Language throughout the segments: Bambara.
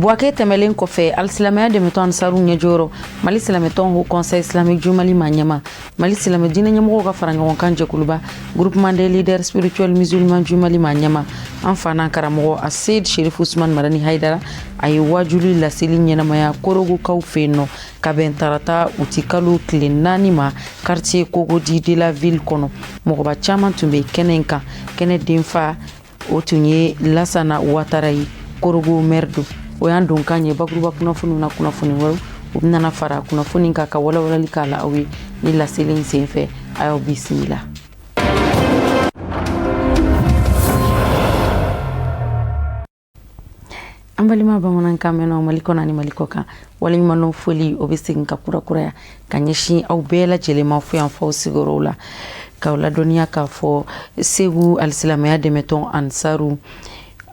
Buake tɛmɛlen kɔfɛ alisilamɛya dɛmɛtɔn Ansaru ɲɛjɔyɔrɔ Mali silamɛtɔn Haut Conseil islamique du Mali Maɲama Mali silamɛ diinɛ ɲɛmɔgɔw ka fara ɲɔgɔn kan jɛkuluba groupement des leaders spirituels musulmans du Mali Maɲama an fa n'an karamɔgɔ a Seyid Sherif Usman Madani Haidara a ye wajuli laseli ɲɛnamaya korogokaw fɛ yen nɔ ka bɛn tarata uti kalo tile 4 ma quartier Kogodi de la ville kɔnɔ mɔgɔba caman tun bɛ kɛnɛ in kan kɛnɛ denfa o tun ye Lasana Ouattara ye korogo merdo o y'an don kan ye bakuruba kunnafoni na kunnafoni wɛrɛw u bɛna fara kunnafoni kan ka walawalali k'a la aw ye ni laseli in senfɛ a y'aw bisimila. An balima bamanankan mɛnnaw Mali kɔnɔ ani Mali kɔ kan waleɲumandɔn foli o bɛ segin ka kurakuraya ka ɲɛsin aw bɛɛ lajɛlen ma fo yan faw sigiyɔrɔw la k'aw ladɔnniya k'a fɔ Segu alisilamɛya dɛmɛtɔn Ansaru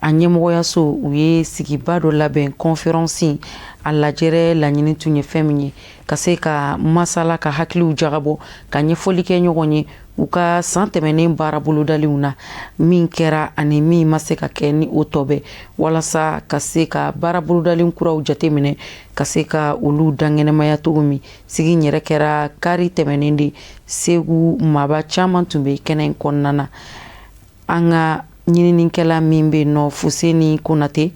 a ɲɛmɔgɔyaso u ye sigiba dɔ labɛn conférence a lajɛrɛ laɲini tun ye fɛn min ye ka se ka masala ka hakiliw jagabɔ ka ɲɛfɔli kɛ ɲɔgɔn ye u ka san tɛmɛnen baara bolodaliw na min kɛra ani min ma se ka kɛ ni o tɔ bɛ walasa ka se ka baara bolodalen kuraw jateminɛ ka se ka olu dangɛnɛmaya cogo min sigi yɛrɛ kɛra kari tɛmɛnen de Segu maba caman tun bɛ kɛnɛ in kɔnɔna na an ka ɲininikɛla min bɛ nɔ Fuseni Konate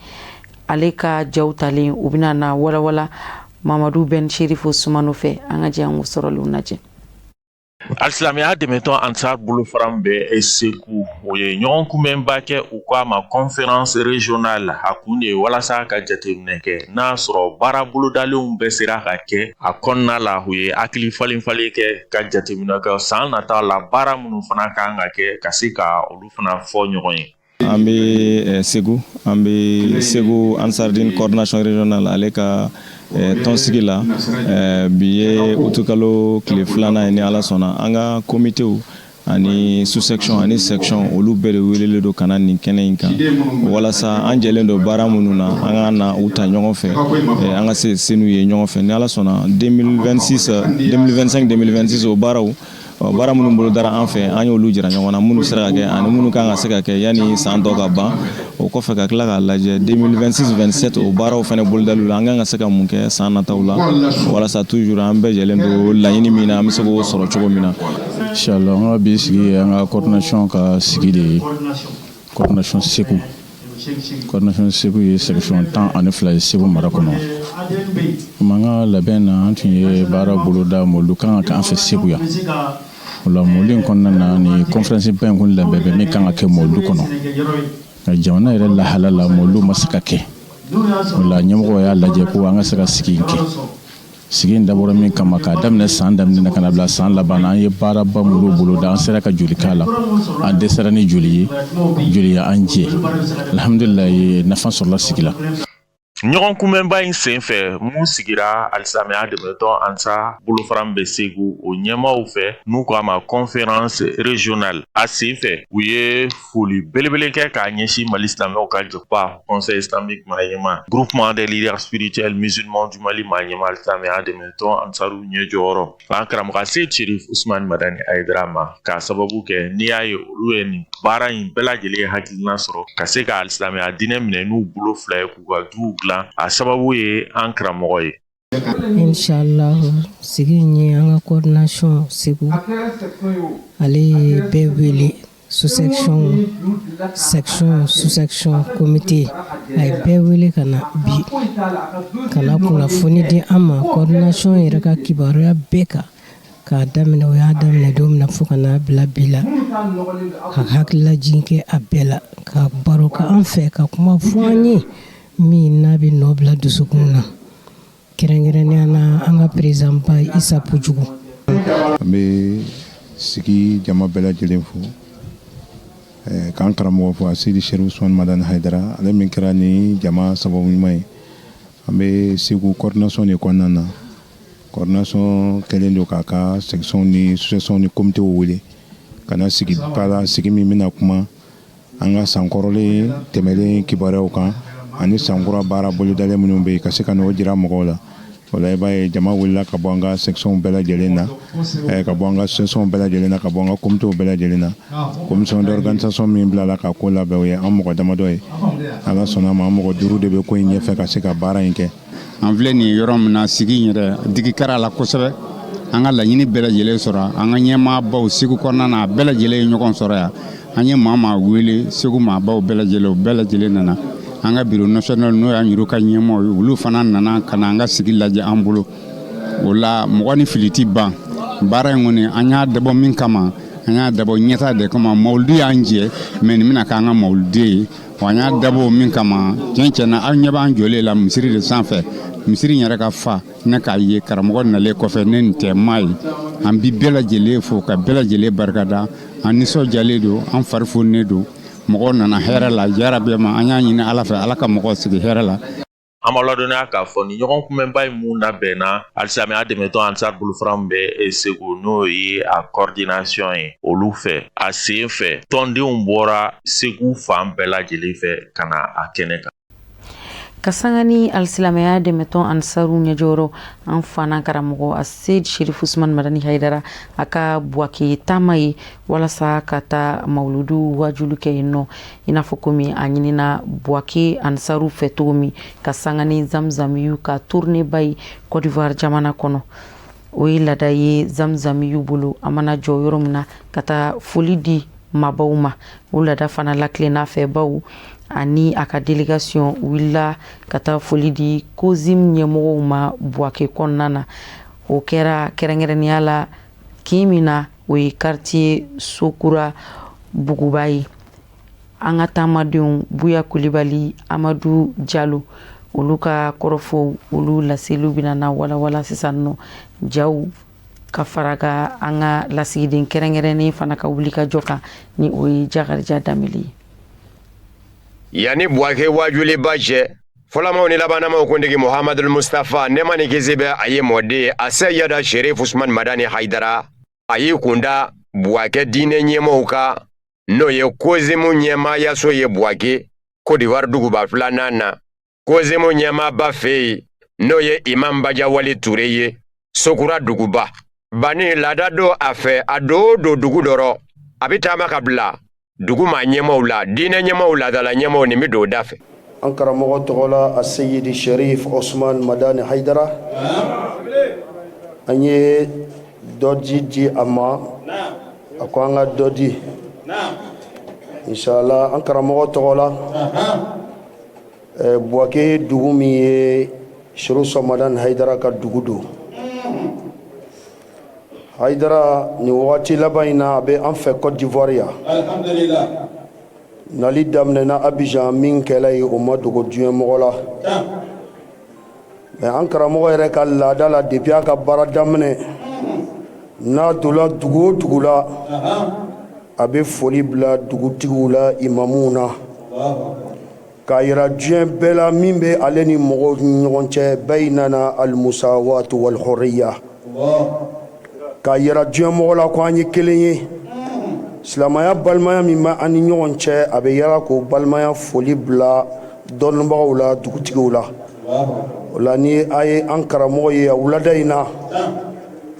ale ka jaw talen u bɛna na walawala Mamadu Ben Sherif Usman fɛ an ka jɛ an ko sɔrɔliw lajɛ. Alisilamɛya dɛmɛtɔn Ansar bolofaran bɛ Segu o ye ɲɔgɔn kunbɛnba kɛ u k'a ma conférence régionale a kun de walasa ka jateminɛ kɛ n'a sɔrɔ baara bolodalenw bɛɛ sera ka kɛ a kɔnɔna la u ye hakili falen kɛ ka jateminɛ kɛ san nata la baara minnu fana kan ka kɛ ka se ka olu fana fɔ ɲɔgɔn ye. An bɛ Segu Ansardine coordination régionale ale ka tɔnsigi la bi ye utukalo tile 2nan ye ni Ala sɔnna an ka komitew ani sous-section ani section olu bɛɛ de welelen don ka na nin kɛnɛ in kan walasa an jɛlen don baara minnu na an ka na u ta ɲɔgɔn fɛ an ka se n'u ye ɲɔgɔn fɛ ni Ala sɔnna 2025-2026 o baaraw baara minnu bolo dara an fɛ an y'olu jira ɲɔgɔn na minnu sera ka kɛ ani minnu kan ka se ka kɛ yanni san dɔ ka ban o kɔfɛ ka tila k'a lajɛ 2026-27 o baaraw fana bolodaliw la an kan ka se ka mun kɛ san nataw la walasa toujours an bɛɛ jɛlen don laɲini min na an bɛ se k'o sɔrɔ cogo min na. Inchallah an ka bi sigi an ka coordination ka sigi de ye coordination Segu. Coordination Segu ye section 12 ye Segu mara kɔnɔ. Manga labɛn na an tun ye baara boloda mɔlu kan ka kɛ an fɛ Segu yan. O la mɔlu in kɔnɔna na ni conférence ba in kun labɛn min kan ka kɛ mɔlu kɔnɔ ka jamana yɛrɛ lahala la mɔlu ma se ka kɛ. O la ɲɛmɔgɔ y'a lajɛ ko an ka se ka sigi in kɛ. Sigi in dabɔra min kama k'a daminɛ san daminɛ na ka na bila san laban na an ye baaraba mulu boloda an sera ka joli k'a la an dɛsɛra ni joli ye an jɛ alhamdulilayi nafa sɔrɔla sigi la. ɲɔgɔn kunbɛnba in senfɛ mun sigira alisilamɛya dɛmɛtɔn Ansar bolofaran bɛ Segu o ɲɛmaaw fɛ n'u k'a ma conférence régionale a senfɛ u ye foli belebele kɛ k'a ɲɛsin Mali silamɛw ka jɛkuluba conseil islamique Maɲema groupement des leaders spirituels musulmans du Mali Maɲema alisilamɛya dɛmɛtɔn Ansaru ɲɛjɔyɔrɔ an karamɔgɔ Seyid Sherif Usman Madani Haidara ma k'a sababu kɛ n'i y'a ye olu ye nin baara in bɛɛ lajɛlen hakilina sɔrɔ ka se ka alisilamɛya diinɛ minɛ n'u bolo fila ye k'u ka duw dilan a sababu ye an karamɔgɔ ye. Inshallah sigi ye an ka coordination Segu ale ye bɛɛ wele sous-section sous-section comité a ye bɛɛ wele ka na bi ka na kunnafoni di an ma coordination yɛrɛ ka kibaruya bɛɛ kan k'a daminɛ o y'a daminɛ don min na fo ka n'a bila bi la ka hakililajigin kɛ a bɛɛ la ka baro ka an fɛ ka kuma fɔ an ye min n'a bɛ nɔ bila dusukun na kɛrɛnkɛrɛnnenya na an ka président ba Isa Pujugu. An bɛ sigi jama bɛɛ lajɛlen fo k'an karamɔgɔ fo Seyid Sherif Usman Madani Haidara ale min kɛra ni jama sababu ɲuman ye an bɛ Segu coordination de kɔnɔna na coordination kɛlen don k'a ka section ni sous-section ni comité wele ka na sigi ba la sigi min bɛna kuma an ka sankɔrɔlen tɛmɛlen kibaruyaw kan ani sankura baara bolodalen minnu bɛ yen ka se ka n'o jira mɔgɔw la o la i b'a ye jama wulila ka bɔ an ka section bɛɛ lajɛlen na ka bɔ an ka section bɛɛ lajɛlen na ka bɔ an ka comité bɛɛ lajɛlen na commission d'organisation min bilala ka ko labɛn o ye an mɔgɔ damadɔ ye ala sɔnna ma mɔgɔ 5 de bɛ ko in ɲɛfɛ ka se ka baara in kɛ. An filɛ nin yɔrɔ min na sigi yɛrɛ digi kɛra la kosɛbɛ. An ka laɲini bɛɛ lajɛlen sɔrɔ, an ka ɲɛmaabaw Segu kɔnɔna na bɛɛ lajɛlen ye ɲɔgɔn sɔrɔ yan. An ye maa wele Segu maabaw bɛɛ lajɛlen nana. An ka bureau national n'o y'an yɛrɛ ka ɲɛmaaw ye, olu fana nana ka na an ka sigi lajɛ an bolo. O la mɔgɔ ni fili ti ban. Baara in kɔni an y'a dabɔ min kama, an y'a dabɔ ɲɛta de kama. Mawuludi y'an jɛ, mais nin bɛna k'an ka mawuludi ye. Wa an y'a dabɔ min kama, tiɲɛ na aw ɲɛ b'an jɔlen la misiri de sanfɛ. Misiri yɛrɛ ka fa ne k'a ye karamɔgɔ nalen kɔfɛ ne nin tɛ maa ye. An bi bɛɛ lajɛlen fo ka bɛɛ lajɛlen barikada. An nisɔndiyalen don, an fari fununen don. Mɔgɔw nana hɛrɛ la, yarabi ma an y'a ɲini Ala fɛ, Ala ka mɔgɔw sigi hɛrɛ la. An b'a ladɔnniya k'a fɔ ni ɲɔgɔn kunbɛnba in mun labɛnna halisa an y'a dɛmɛtɔ Ansar bolofara bɛ Segu n'o ye a coordination ye olu fɛ a sen fɛ tɔndenw bɔra Segu fan bɛɛ lajɛlen fɛ ka na a kɛnɛ kan. Ka sanga ni alisilamɛya dɛmɛtɔn Ansaru ɲɛjɔyɔrɔ an fana karamɔgɔ Ased Sherif Usman Madani Haidara a ka buwake taama ye walasa ka taa mawuludu wajulu kɛ yen nɔ i n'a fɔ komi a ɲinina buwake Ansaru fɛ cogo min ka sanga ni zamzamiyu ka tournée ba ye Côte d'Ivoire jamana kɔnɔ. O ye laada ye zamzamiyu bolo a mana jɔ yɔrɔ min na ka taa foli di mabaw ma. O laada fana lakilenna fɛ baw ani a ka délégation willa ka taa foli di COSIM ɲɛmɔgɔw ma buwake kɔnɔna na. O kɛra kɛrɛnkɛrɛnnenya la kin min na o ye quartier Sokura Buguba ye. An ka taamadenw Buya Kulibali, Amadu Jalo olu ka kɔrɔfɔ olu laseliw bɛna na walawala sisan nɔ jaw ka faraga an ka lasigiden kɛrɛnkɛrɛnnen fana ka wuli ka jɔ kan ni o ye Jakarija Dameli. Yani buwake wajuliba cɛ fɔlɔmaw ni labanamaw kuntigi Muhammadul Mustafa nema ni kisi bɛ a ye mɔden a Seyada Sherif Usman Madani Haidara a y'i kunda buwake diinɛ ɲɛmɔgɔw kan n'o ye COSIM ɲɛmaayaso ye buwake Côte d'Ivoire duguba 2nan na. COSIM ɲɛmaaba fɛ yen n'o ye Imam Bajawali Ture ye Sokura duguba. Bani laada do a fɛ a do dugu dɔrɔ a bɛ taama ka bila dugu maa ɲɛmaaw la diinɛ ɲɛmaaw laadala ɲɛmaaw nin bɛ don o da fɛ. An karamɔgɔ tɔgɔ la Aseyidi Sherif Usman Madani Haidara an ye dɔ di a ma a ko an ka dɔ di inshallah. An karamɔgɔ tɔgɔ la buwake dugu min ye Sherif Madani Haidara ka dugu don. Haidara ni wagati laban in na a bɛ an fɛ Côte d'Ivoire yan. Alhamdulillah. Nali daminɛna Abidjan min kɛla ye o ma dogo diɲɛ mɔgɔ la. Mais an karamɔgɔ yɛrɛ ka laada la depuis a ka baara daminɛ n'a donna dugu o dugu la a bɛ foli bila dugutigiw la imamuw na k'a yira diɲɛ bɛɛ la min bɛ ale ni mɔgɔw ni ɲɔgɔn cɛ baynana al-musawatu wal-hurriya. K'a yira diɲɛ mɔgɔ la ko an ye kelen ye. Silamaya balimaya min bɛ an ni ɲɔgɔn cɛ a bɛ yala k'o balimaya foli bila dɔnnibagaw la dugutigiw la. O la ni a ye an karamɔgɔ ye a wulada in na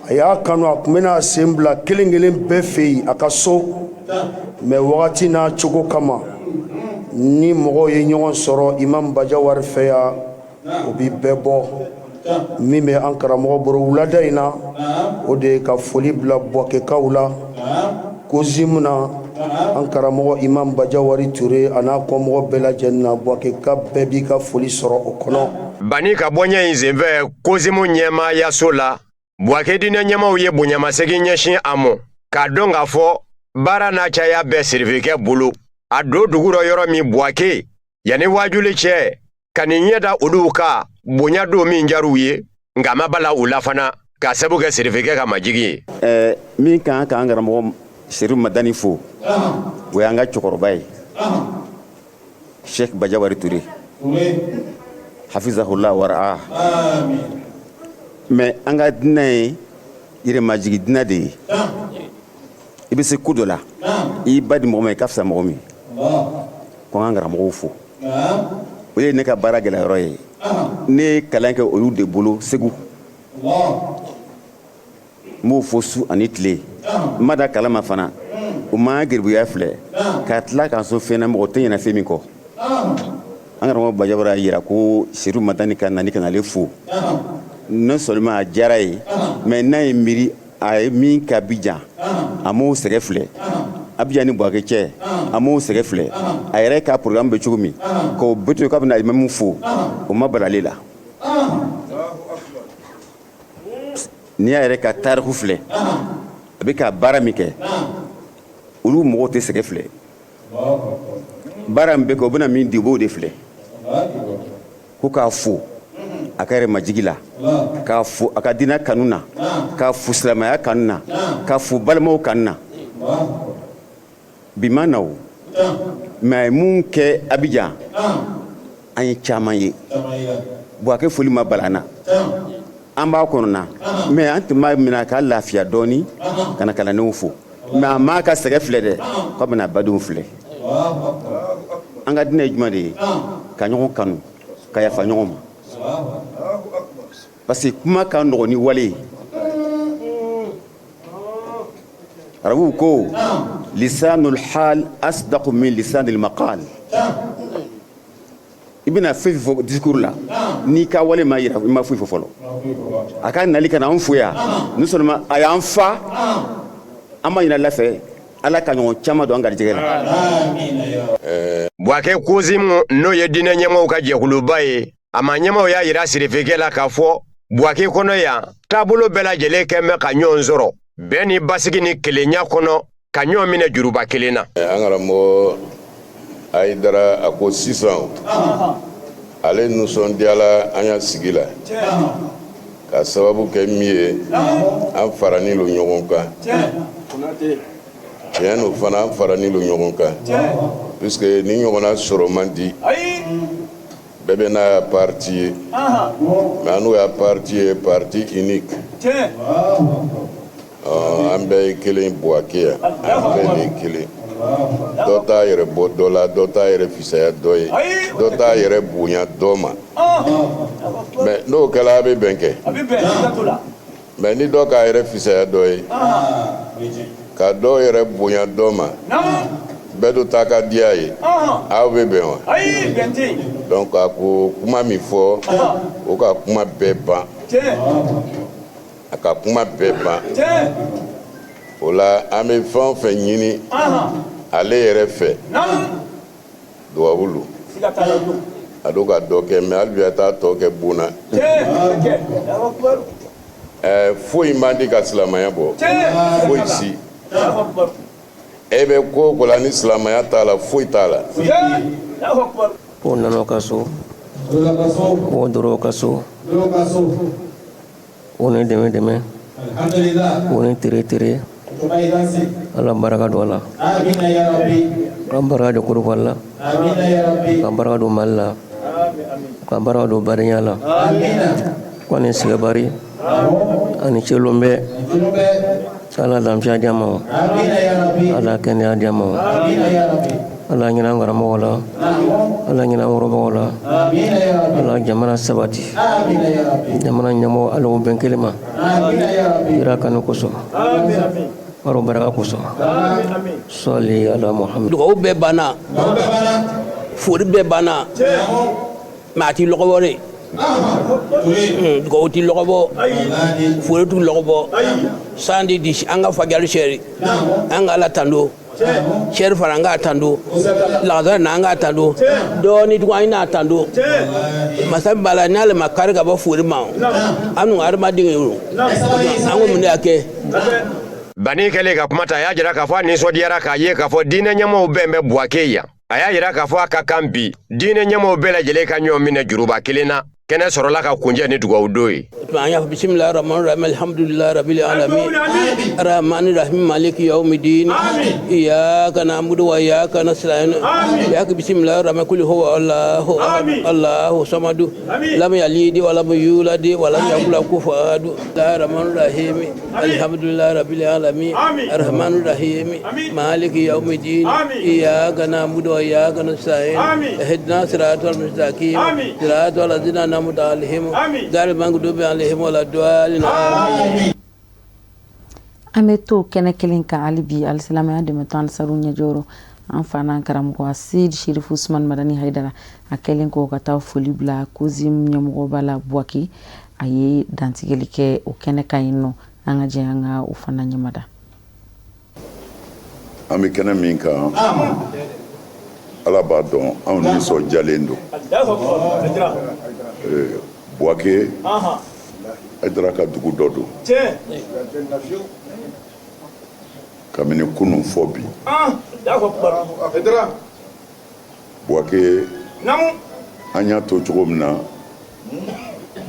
a y'a kanu a tun bɛna sen bila kelen kelen bɛɛ fɛ yen a ka so mais wagati n'a cogo kama ni mɔgɔw ye ɲɔgɔn sɔrɔ Imam Bajawari fɛ yan o bi bɛɛ bɔ. Min bɛ an karamɔgɔ bolo wulada in na o de ye ka foli bila buwakekaw la COSIM na an karamɔgɔ Imam Bajawari Ture a n'a kɔmɔgɔ bɛɛ lajɛlen na buwakeka bɛɛ b'i ka foli sɔrɔ o kɔnɔ. Bani ka bɔɲɛ in senfɛ COSIM ɲɛmaayaso la buwake diinɛ ɲɛmaaw ye bonyamasegin ɲɛsin a mɔ k'a dɔn k'a fɔ baara n'a caya bɛɛ sirifikɛ bolo a do dugu dɔ yɔrɔ min buwake yanni wajuli cɛ ka nin ɲɛda olu kan bonya do min jar'u ye nka ma bala u la fana k'a sabu kɛ sirifikɛ ka majigi ye. Min kan k'an karamɔgɔ Sherif Madani fo o y'an ka cɛkɔrɔba ye Sheikh Bajawari Ture hafizahullah wara'a. Mais an ka dinɛ ye yɛrɛmajigi dinɛ de ye. I bɛ se ko dɔ la i ba di mɔgɔ ma i ka fisa mɔgɔ min ko an ka karamɔgɔw fo o ye ne ka baara gɛlɛyɔrɔ ye. Ne ye kalan kɛ olu de bolo Segu n b'o fo su ani tile n ma da kalama fana o ma geribuya filɛ k'a tila k'an so fɛn na mɔgɔ tɛ ɲɛna fɛn min kɔ an karamɔgɔ Bajabara yira ko Seru Madani ka nani kana ale fo non seulement a diyara ye mais n'a ye miiri a ye min kɛ Abidjan a m'o sɛgɛ filɛ Abidjan ni Buwake cɛ a m'o sɛgɛ filɛ a yɛrɛ ka programme bɛ cogo min k'o bɛ to k'a bɛna imamu fo o ma bala ale la n'i y'a yɛrɛ ka tariku filɛ a bɛ ka baara min kɛ olu mɔgɔw tɛ sɛgɛ filɛ baara min bɛ kɛ o bɛna min di u b'o de filɛ ko k'a fo a ka yɛrɛ majigi la k'a fo a ka diinɛ kanu na k'a fo silamɛya kanu na k'a fo balimaw kanu na bi ma na o mais a ye mun kɛ Abidjan an ye caman ye Buwake foli ma bala an na an b'a kɔnɔna mais an tun b'a minɛ k'a lafiya dɔɔni ka na kalandenw fo mais a m'a ka sɛgɛ filɛ dɛ k'a bɛna badenw filɛ an ka diinɛ ye jumɛn de ye ka ɲɔgɔn kanu ka yafa ɲɔgɔn ma parce que kuma ka nɔgɔn ni wale ye arabuw ko lisanul hal asdaqu min lisanil maqal i bɛna fɛn fɛn fɔ discours la n'i ka wale ma yira i ma foyi fɔ fɔlɔ a ka nali ka na an fo yan non seulement a y'an fa an ma ɲinɛ lafɛ ala ka ɲɔgɔn caman don an garijɛgɛ la Buwake Kozimu n'o ye diinɛ ɲɛmɔgɔw ka jɛkuluba ye a ma ɲɛmɔgɔw y'a yira sirifekɛ la k'a fɔ Buwake kɔnɔ yan taabolo bɛɛ lajɛlen kɛn bɛ ka ɲɔgɔn sɔrɔ bɛɛ ni basigi ni kelenya kɔnɔ ka ɲɔgɔn minɛ juruba kelen na an karamɔgɔ Hayidara a ko sisan ale nisɔndiyala an ya sigi la ka sababu kɛ min ye an farani lo ɲɔgɔn kan tiɲɛ no fana an farani lo ɲɔgɔn kan puisque ni ɲɔgɔnna sɔrɔ man di bɛɛ bɛ n'a parti ye mais an n'o y'a parti ye parti unique an bɛɛ ye kelen Buwake yan an bɛɛ de ye kelen dɔ t'a yɛrɛ bɔ dɔ la dɔ t'a yɛrɛ fisaya dɔ ye dɔ t'a yɛrɛ bonya dɔ ma mais n'o kɛla a bɛ bɛn kɛ mais ni dɔ k'a yɛrɛ fisaya dɔ ye ka dɔ yɛrɛ bonya dɔ ma bɛɛ do ta ka diya ye aw bɛ bɛn wa donc a ko kuma min fɔ o ka kuma bɛɛ ban a ka kuma bɛɛ ban o la an bɛ fɛn o fɛn ɲini ale yɛrɛ fɛ duwawu lo a do ka dɔ kɛ mais hali bi a t'a tɔ kɛ bon na foyi man di ka silamɛya bɔ foyi si e bɛ ko o ko la ni silamɛya t'a la foyi t'a la o nana ka so o dɔrɔn ka so o ni dɛmɛ o ni tere ala baraka don a la ka baraka don Korowari la ka baraka don Mali la ka baraka don Badenya la ko ani Sigabari ani Celombe ala lafiya di a ma ala kɛnɛya di a ma ala ɲinɛ an karamɔgɔ la ala ɲinɛ an wɔrɔbagaw la ala jamana sabati jamana ɲɛmɔgɔ ala o bɛn kelen ma kira kanu kosɔn baro baraka kosɔn sɔli ala Muhammad dugawu bɛɛ banna fori bɛɛ banna mais a ti lɔgɔbɔ de dugawu ti lɔgɔbɔ fori tu lɔgɔbɔ san de di an ka fajari sɛri an ka ala tando sɛri fana an ka tando lagazara na an ka tando dɔɔni tugun an n'a tando masa bala n'ale ma kari ka bɔ fori ma an nu adamaden ye an ko mun de y'a kɛ Bani kɛlen ka kuma ta a y'a jira k'a fɔ a nisɔndiyara k'a ye k'a fɔ diinɛ ɲɛmɔgɔw bɛɛ bɛ Buwake yan a y'a jira k'a fɔ a ka kan bi diinɛ ɲɛmɔgɔw bɛɛ lajɛlen ka ɲɔgɔn minɛ juruba kelen na kɛnɛ sɔrɔla ka kunjɛ ni dugawu don ye an y'a fɔ bisimilahi rahmani rahim alhamdulilahi rabbil alamin arrahmani rahim maliki yawmiddin iyyaka na'budu wa iyyaka nasta'in iyyaka bisimilahi rahmani kulli huwa allahu allahu samadu lam yalid wa lam yulad wa lam yakul lahu kufuwan ahad rahmanir rahim alhamdulilahi rabbil alamin arrahmanir rahim maliki yawmiddin iyyaka na'budu wa iyyaka nasta'in ihdinas siratal mustaqim siratal ladzina an'amta alaihim ghayril maghdubi alaihim waladdallin an bɛ to kɛnɛ kelen kan hali bi alisilamɛya dɛmɛtɔ Ansaru ɲɛjɔrɔ an fana karamɔgɔ Asidi Sherifu Usman Madani Haidara a kɛlen k'o ka taa foli bila COSIM ɲɛmɔgɔba la Buwaki a ye dantigɛli kɛ o kɛnɛ kan yen nɔ an ka jɛ an ka o fana ɲɛmada. An bɛ kɛnɛ min kan Ala b'a dɔn anw nisɔndiyalen don. Buwake Haidara ka dugu dɔ don. Kabini kunun fɔ bi. Buwake an y'a to cogo min na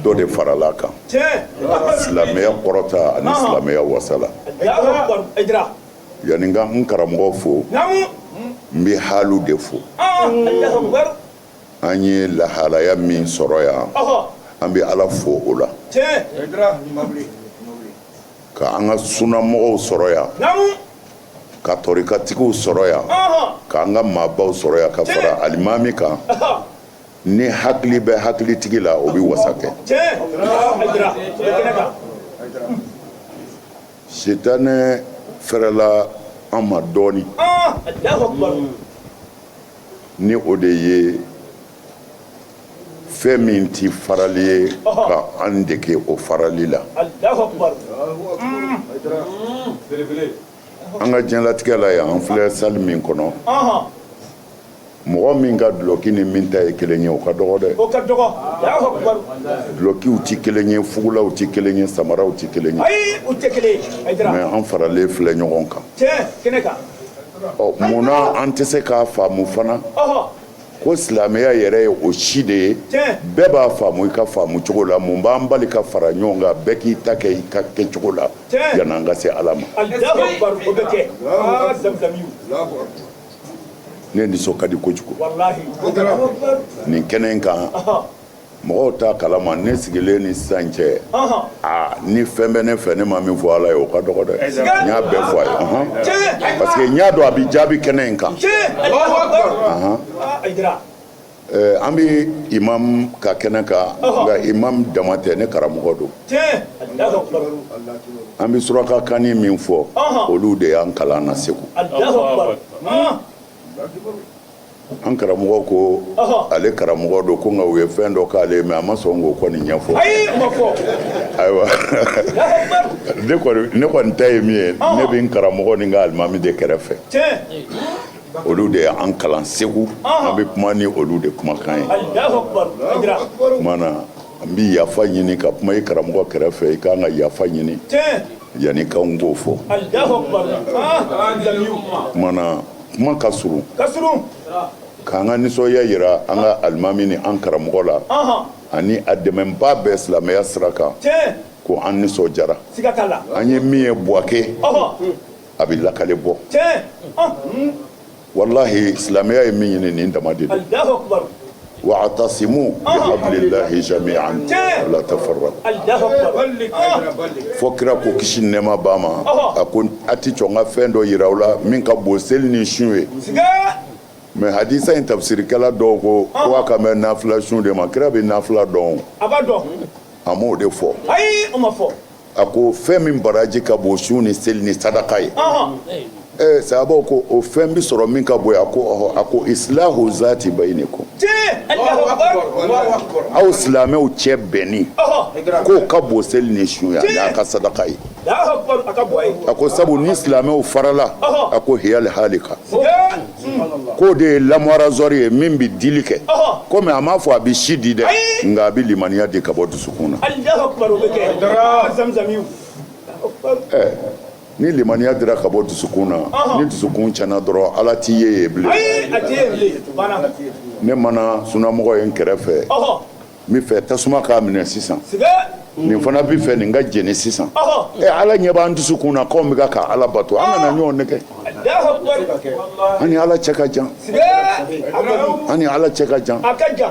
dɔ de farala kan. Silamɛya kɔrɔta ani silamɛya wasala. Yani n ka n karamɔgɔ fo n bɛ halu de fo. An ye lahalaya min sɔrɔ yan an bɛ Ala fo o la. Ka an ka sunamɔgɔw sɔrɔ yan. Ka tɔrikatigiw sɔrɔ yan. Ka an ka maabaw sɔrɔ yan ka fara alimami kan. Ni hakili bɛ hakilitigi la o bɛ wasa kɛ. Sitanɛ fɛrɛla an ma dɔɔni. Ni o de ye fɛn min ti farali ye ka an dege o farali la. An ka diɲɛlatigɛ la yan an filɛ sali min kɔnɔ. Mɔgɔ min ka duloki ni min ta ye kelen ye o ka dɔgɔ dɛ. O ka dɔgɔ. Dulokiw ti kelen ye, fugulaw ti kelen ye, samaraw ti kelen ye. Ayi u tɛ kelen ye. Mais an faralen filɛ ɲɔgɔn kan. Tiɲɛ kɛnɛ kan. Munna an tɛ se k'a faamu fana ko silamɛya yɛrɛ ye o si de ye. Bɛɛ b'a faamu i ka faamu cogo la. Mun b'an bali ka fara ɲɔgɔn kan bɛɛ k'i ta kɛ i ka kɛcogo la yan'an ka se Ala ma. Ne nisɔn ka di kojugu. Nin kɛnɛ in kan mɔgɔw t'a kalama ne sigilen ni sisan cɛ ni fɛn bɛ ne fɛ ne ma min fɔ Ala ye o ka dɔgɔ dɛ. N y'a bɛɛ fɔ a ye parce que n y'a dɔn a bɛ jaabi kɛnɛ in kan. An bɛ imam ka kɛnɛ kan nka imam dama tɛ ne karamɔgɔ don. An bɛ surakakanni min fɔ olu de y'an kalan na Segu. An karamɔgɔ ko ale karamɔgɔ don ko nka u ye fɛn dɔ k'ale mais a ma sɔn k'o kɔni ɲɛfɔ. Ayiwa ne kɔni ta ye min ye ne bɛ n karamɔgɔ ni n ka alimami de kɛrɛfɛ. Olu de y'an kalan Segu an bɛ kuma ni olu de kumakan ye. Kuma na n bɛ yafa ɲini ka kuma i karamɔgɔ kɛrɛfɛ i kan ka yafa ɲini yanni k'anw k'o fɔ. Kuma na kuma ka surun k'an ka nisɔndiya yira an ka alimami ni an karamɔgɔ la ani a dɛmɛba bɛɛ silamɛya sira kan ko an nisɔndiyara. An ye min ye Buwake a bɛ lakale bɔ. Wallahi silamɛya ye min ɲini nin dama de don. wa'tasimu bihablillahi jami'an la tafarraqu. Fo kira ko kisi nɛma b'a ma a ko a ti cɔn ka fɛn dɔ yira u la min ka bon seli ni sun ye. Mais hadisa in tafsirikɛla dɔw ko a ka mɛn nafila sun de ma kira bɛ nafila dɔn. A b'a dɔn. A m'o de fɔ. Ayi o ma fɔ. A ko fɛn min baraji ka bon sun ni seli ni sadaka ye. Sababu ko o fɛn bi sɔrɔ min ka bon a ko islahu zati bayinikum. Aw silamɛw cɛ bɛnni k'o ka bon seli ni sun ye a ka sadaka ye. A ko sabu ni silamɛw farala a ko hiyal halika k'o de ye lamɔrazɔri ye min bi dili kɛ komi a m'a fɔ a bi si di dɛ nka a bi limaniya di ka bɔ dusukun na. Ni limaniya dira ka bɔ dusukun na ni dusukun tiɲɛna dɔrɔn Ala t'i ye yen bilen. Ne mana sunamɔgɔ ye n kɛrɛfɛ n bɛ fɛ tasuma k'a minɛ sisan nin fana bɛ fɛ nin ka jeni sisan Ala ɲɛ b'an dusukun na k'anw bɛ ka Ala bato an kana ɲɔgɔn nɛgɛ. An ni Ala cɛ ka jan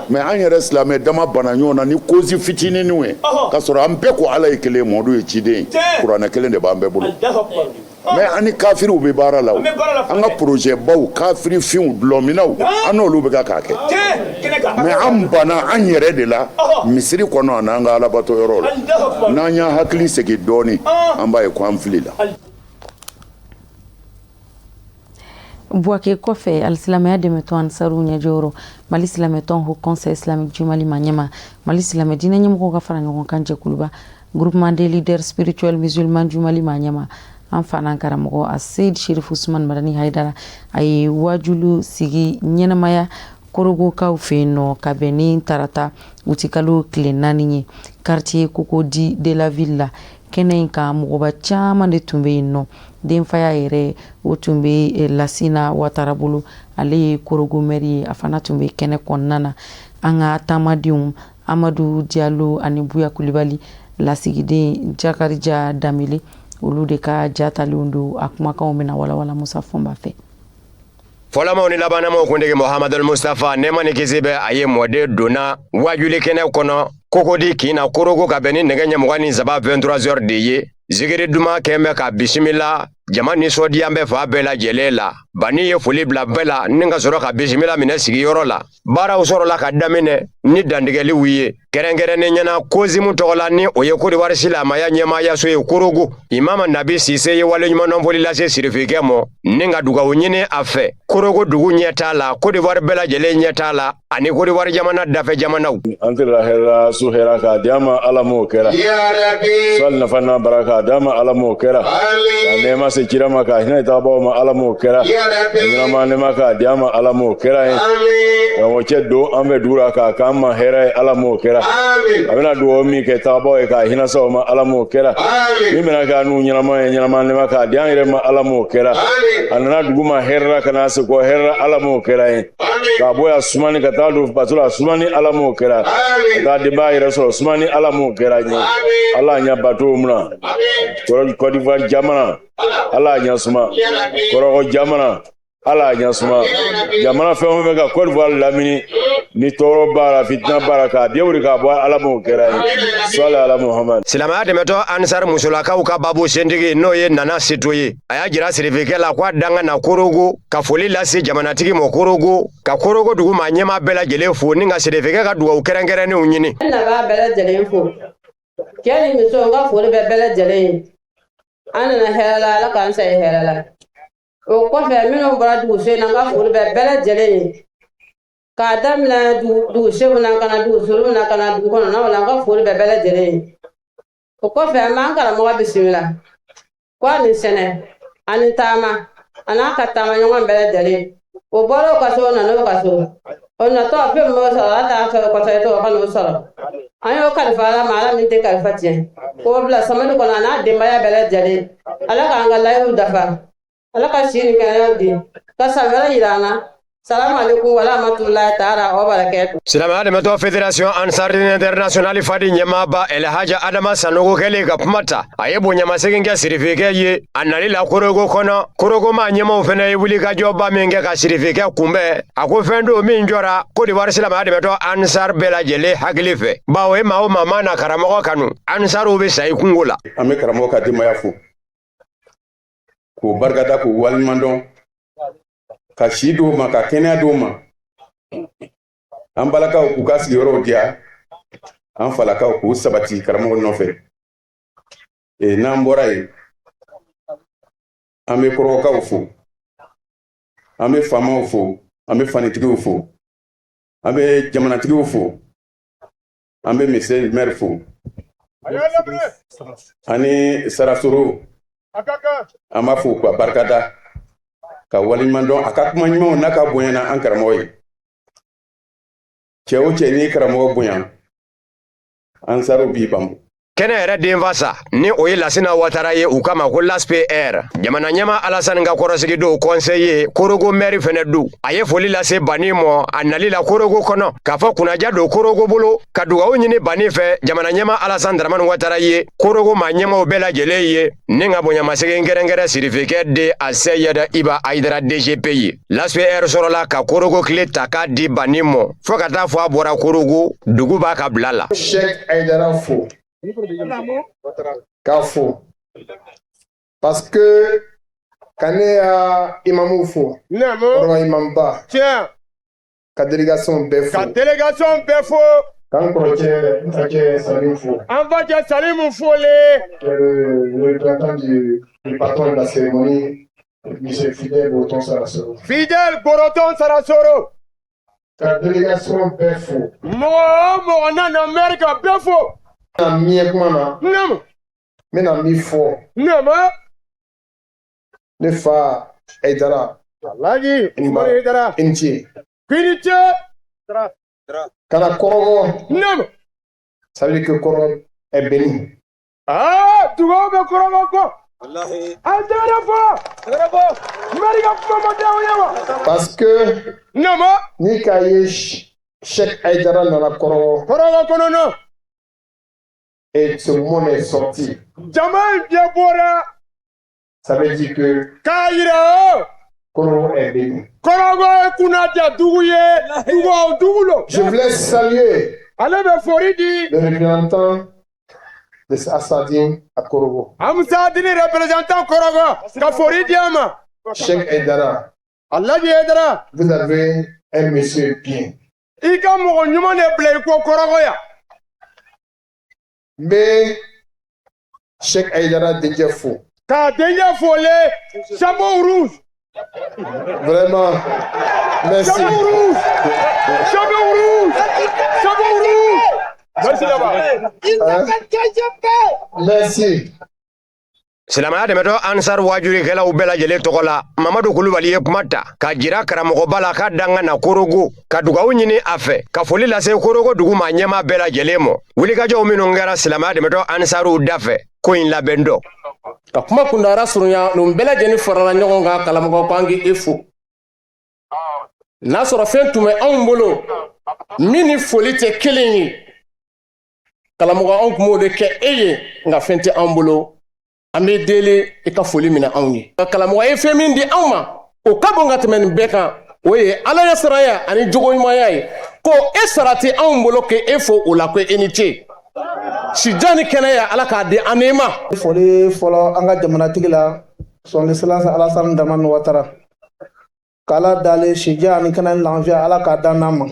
mais an yɛrɛ silamɛ dama bana ɲɔgɔn na ni cause fitininw ye k'a sɔrɔ an bɛɛ ko Ala ye kelen Mɔmadu ye ciden ye kuranɛ kelen de b'an bɛɛ bolo. Mais an ni kafiriw bɛ baara la an ka projet baw kafiri finw dulɔminaw an n'olu bɛ k'a kɛ mais an banna an yɛrɛ de la misiri kɔnɔ an n'an ka Alabato yɔrɔ la n'an y'an hakili segin dɔɔni an b'a ye ko an fili la. Buake kɔfɛ alisilamɛya dɛmɛtɔn Ansaru ɲɛjɔyɔrɔ Mali silamɛtɔn Haut Conseil islamique du Mali Maniema Mali silamɛ diinɛ ɲɛmɔgɔw ka fara ɲɔgɔn kan jɛkuluba groupement des leaders spirituels musulmans du Mali Maniema an fana karamɔgɔ a Seyd Cherif Ousmane Madani Haidara a ye wajulu sigi ɲɛnamaya korogokaw fɛ yen nɔ ka bɛn ni tarata utikalo tile 4 ye quartier Cocody de la ville la kɛnɛ in kan mɔgɔba caman de tun bɛ yen nɔ denfaya yɛrɛ o tun bɛ Lasina Ouattara bolo ale ye korogo maire ye a fana tun bɛ kɛnɛ kɔnɔna na an ka taamadenw Amadou Diallo ani Buya Kulibali lasigiden Jakarija Damele olu de ka jatalenw don a kumakanw bɛna walawala Musa Fɔnba fɛ. Fɔlɔmaw ni labanamaw kuntigi Mohamadu Mustafa nɛɛma ni kisi bɛ a ye mɔden donna wajuli kɛnɛ kɔnɔ Cocody kin na korogo ka bɛn ni nɛgɛ ɲɛ 23 23h de ye zikiri duman kɛn bɛ ka bisimila jama nisɔndiya bɛ fa bɛɛ lajɛlen la bani ye foli bila bɛɛ la ni ka sɔrɔ ka bisimila minɛ sigiyɔrɔ la baaraw sɔrɔla ka daminɛ ni dantigɛliw ye kɛrɛnkɛrɛnnen ɲɛna Kozimu tɔgɔ la ni o ye Côte d'Ivoire silamaya ɲɛmaayaso ye Korogo Imam Nabi Sise ye waleɲumandɔn fɔli lase sirifikɛ mɔ ni ka dugawu ɲini a fɛ Korogo dugu ɲɛ t'a la Côte d'Ivoire bɛɛ lajɛlen ɲɛ t'a la ani Côte d'Ivoire jamana dafɛ jamanaw an tɛ lahɛrɛ su hɛrɛ k'a di an ma Ala m'o kɛra sɔli nafa n'a baraka d'a ma Ala m'o kɛra ka nɛɛma se kira ma ka hinɛ tagabagaw ma Ala m'o kɛra ɲɛnama nɛɛma k'a di an ma Ala m'o kɛra ye karamɔgɔcɛ don an bɛ dugu la k'a k'an ma hɛrɛ ye Ala m'o kɛra a bɛna dugawu min kɛ tagabagaw ye k'a hinɛ saw ma Ala m'o kɛra min bɛna k'a n'u ɲɛnama ye ɲɛnama nɛɛma k'a di an yɛrɛ ma Ala m'o kɛra a nana dugu ma hɛrɛ la ka na se kɔ hɛrɛ la Ala m'o kɛra ye k'a bɔ yan sumani ka taa don bato la sumani Ala m'o kɛra ka taa denbaya yɛrɛ sɔrɔ sumani Ala m'o kɛra ɲɛ Ala ɲɛ batow mina Côte d'Ivoire jamana Ala ɲɛ suma Kɔrɔgɔ jamana Ala ɲɛ suma jamana fɛn o fɛn bɛ ka Côte d'Ivoire lamini ni tɔɔrɔ b'a la fitina b'a la k'a diya wuli k'a bɔ Ala m'o kɛra ye sɔli ala Muhamadu silamɛya dɛmɛtɔ Ansar musolakaw ka babu sentigi n'o ye Nana Sito ye a y'a jira sirifikɛ la k'a danga na Korogo ka foli lase jamanatigi mɔ Korogo ka Korogo dugu ma ɲɛmaa bɛɛ lajɛlen fo ni ka sirifikɛ ka dugawu kɛrɛnkɛrɛnnenw ɲini ne b'a bɛɛ lajɛlen fo cɛ ni muso n ka foli bɛ bɛɛ lajɛlen ye an nana hɛrɛ la Ala k'an sa hɛrɛ la o kɔfɛ minnu bɔra duguso in na n ka foli bɛ bɛɛ lajɛlen ye k'a daminɛ dugusew na ka na dugusolow na ka na dugu kɔnɔnaw la n ka foli bɛ bɛɛ lajɛlen ye o kɔfɛ an b'an karamɔgɔ bisimila ko a ni sɛnɛ ani taama a n'a ka taama ɲɔgɔn bɛɛ lajɛlen o bɔra o ka so o nana o ka so o natɔ fɛn min b'o sɔrɔ Ala t'a sɔrɔ kɔsɔbɛ o ka n'o sɔrɔ an y'o kalifa Ala ma Ala min tɛ kalifa tiɲɛ k'o bila samedi kɔnɔ a n'a denbaya bɛɛ lajɛlen Ala k'an ka layiw dafa Ala ka si ni kɛnɛyaw di ka san wɛrɛ yira an na salamu alaikum wa rahmatullahi ta'ala wa barakatuh silamɛya dɛmɛtɔ fédération Ansardine internationale fadi ɲɛmaaba Elhaja Adama Sanogo kɛlen ka kuma ta a ye bonyamasegin kɛ sirifikɛ ye a nali la Korogo kɔnɔ Korogo maa ɲɛmaw fɛnɛ ye wulikajɔba min kɛ ka sirifikɛ kunbɛn a ko fɛn don min jɔra Côte d'Ivoire silamɛya dɛmɛtɔ Ansar bɛɛ lajɛlen hakili fɛ bawo e maa o maa mana karamɔgɔ kanu Ansarw bɛ sa i kungo la an bɛ karamɔgɔ ka denbaya fo k'o barikada k'o waleɲumandɔn ka si d'o ma ka kɛnɛya d'o ma an balakaw k'u ka sigiyɔrɔw diya an falakaw k'u sabati karamɔgɔ nɔfɛ n'an bɔra yen an bɛ kɔrɔgɔkaw fo an bɛ faamaw fo an bɛ fanitigiw fo an bɛ jamanatigiw fo an bɛ monsieur le maire fo ani sarasoro an b'a fo k'a barikada ka waleɲumandɔn a ka kuma ɲumanw n'a ka bonya na an karamɔgɔ ye cɛ o cɛ n'i karamɔgɔ bonya Ansaru b'i banbu kɛnɛ yɛrɛ denfa sa ni o ye Lasina Ouattara ye u kama ko l'ASPR jamana ɲɛma Alassane ka kɔrɔsigi do conseiller Korogo maire fɛnɛ do a ye foli lase Bani mɔ a nali la Korogo kɔnɔ k'a fɔ kunnaja do Korogo bolo ka dugawu ɲini Bani fɛ jamana ɲɛma Alassane Dramane Ouattara ye Korogo maa ɲɛmaw bɛɛ lajɛlen ye ni ka bonyamasegin kɛrɛnkɛrɛn sirifikɛ de a Seyada Iba Aidara DGP ye l'ASPR sɔrɔla ka Korogo kile ta k'a di Bani mɔ fɔ ka taa fɔ a bɔra Korogo dugu b'a ka bila la Cheikh Aidara fo k'a fo parce que ka ne y'a imamu fo kɔrɔ imamba ka délégation bɛɛ fo k'an kɔrɔcɛ Nfacɛ Salimu fo Nfacɛ Salimu fo le représentant du patron de la cérémonie Monsieur Fidèle Boroton Sarasoro. Fidèle Boroton Sarasoro. Ta délégation Befo. Moi, en Amérique, Befo. Na mie kumana. Non. Mais na mi fo. Non. Ne fa Aïdara. Lagi, Aïdara. Inti. Finiti. Kana Korogo. Non. Ça veut dire que Korogo est béni. Ah, tu vas me Korogo quoi? Parce que ni kaye Cheikh Aïdara dans la Korogo. Et ce mot est sorti. Jamal Diabora. Ça veut dire que Kaira Korogo est béni. Korogo est Kunadia Douye. Dougulo. Je voulais saluer le représentant de Assadine à Korogo. Amsadine représentant Korogo. Kafori Diama. Cheikh Aïdara. Allah Aïdara. Vous avez un monsieur bien. Ika mo nyuma ne play ko Korogo ya. Mais Cheikh Aïdara déjà faux. Ka déjà folé chapeau rouge. Vraiment. Merci. Chapeau rouge. Chapeau rouge. Chapeau rouge. Merci là-bas. Merci. Silamaya dɛmɛtɔ ansar wajurikɛlaw bɛɛ lajɛlen tɔgɔ la Mamadu Kulubali ye kuma ta ka jira karamɔgɔba la ka danga na Korogo ka dugawu ɲini a fɛ ka foli lase Korogo dugu ma ɲɛma bɛɛ lajɛlen mɔ wulikajɔw minnu kɛra silamaya dɛmɛtɔ ansaruw dafɛ ko in labɛn dɔ ka kuma kundara surunya nun bɛɛ lajɛlen farala ɲɔgɔn kan kalamɔgɔ ko an k'i fo n'a sɔrɔ fɛn tun bɛ anw bolo min ni foli tɛ kelen ye kalamɔgɔ anw tun b'o de kɛ e ye nka fɛn tɛ anw bolo an bɛ deli i ka foli minɛ anw ye kalamɔgɔ ye fɛn min di anw ma o ka bon ka tɛmɛ nin bɛɛ kan o ye ala ɲɛ saraya ani jogo ɲumanya ye ko e sara tɛ anw bolo k'e fo o la ko e ni ce sija ni kɛnɛya ala k'a di an ma foli fɔlɔ an ka jamanatigi la son excellence Alassane Dramane Ouattara k'ala dale sija ani kɛnɛ lafiya ala k'a dan n'an ma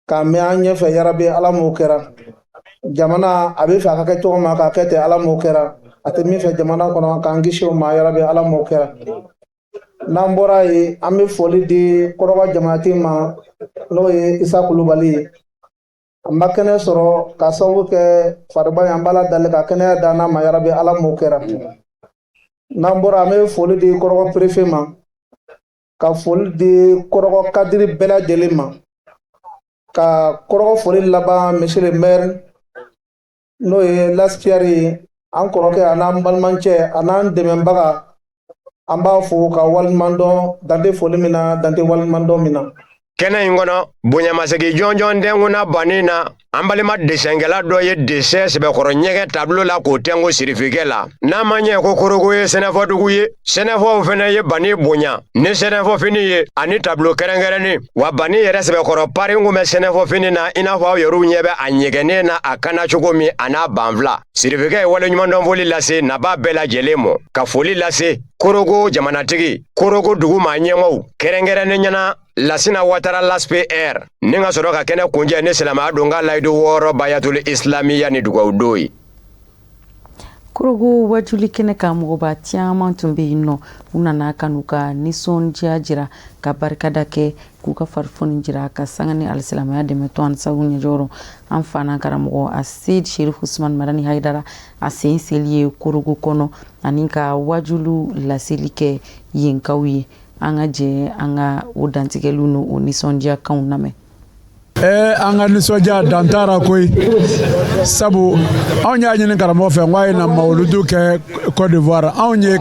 k'a mɛn an ɲɛfɛ yarabi ala m'o kɛra jamana a bɛ fɛ a ka kɛ cogo ma k'a kɛ ten ala m'o kɛra a tɛ min fɛ jamana kɔnɔ k'an kisi o ma yarabi ala m'o kɛra n'an bɔra yen an bɛ foli di Korogo jamanatigi ma n'o ye Isa Kulubali ye an ma kɛnɛ sɔrɔ ka sababu kɛ fariba ye an b'a la dali ka kɛnɛya dan n'a ma yarabi ala m'o kɛra n'an bɔra an bɛ foli di Korogo préfet ma ka foli di Korogo kadiri bɛɛ lajɛlen ma ka Korogo foli laban monsieur le maire n'o ye Laspierre ye an kɔrɔkɛ a n'an balimancɛ a n'an dɛmɛbaga an b'a fo ka waliɲuman dɔn dante foli min na dante waliɲuman dɔn min na kɛnɛ in kɔnɔ bonyamasegi jɔnjɔn dɛnkuna banni na an balima desɛnkɛla dɔ ye desɛ sɛbɛkɔrɔ ɲɛgɛn tablo la k'o tɛnko sirifikɛ la n'a ma ɲɛ ko Korogo ye sɛnɛfɔdugu ye sɛnɛfɔw fɛnɛ ye banni bonya ni sɛnɛfɔfini ye ani tablo kɛrɛnkɛrɛnni wa banni yɛrɛ sɛbɛkɔrɔ pari kun bɛ sɛnɛfɔfini na i n'a fɔ aw yɛrɛw ɲɛ bɛ a ɲɛgɛnnen na a kana cogo min a n'a banfila sirifikɛ ye waleɲumandɔn foli lase naba bɛɛ lajɛlen mɔ ka foli lase Korogo jamanatigi Korogo dugu ma ɲɛmaw kɛrɛnkɛrɛnnen ɲɛna Lassina Ouattara Laspierre ni ka sɔrɔ ka kɛnɛ kuncɛ ni silamɛya don ka layidu 6 Bayatul Islamiya ni dugawu don ye Korogo wajuli kɛnɛ ka mɔgɔba caman tun bɛ yen nɔ u nana ka n'u ka nisɔndiya jira ka barikada kɛ k'u ka farifoni jira ka sanga ni alisilamɛya dɛmɛtɔ ansaru ɲɛjɔrɔ an fana karamɔgɔ a Seyid Sherif Usman Madani Haidara a sen seli ye Korogo kɔnɔ ani ka wajulu laseli kɛ yenkaw ye an ka jɛ an ka o dantigɛliw n'o nisɔndiyakanw lamɛn an ka nisɔndiya dantara koyi sabu anw y'a ɲini karamɔgɔ fɛ n ko a ye na mawuludu kɛ Côte d'Ivoire anw ye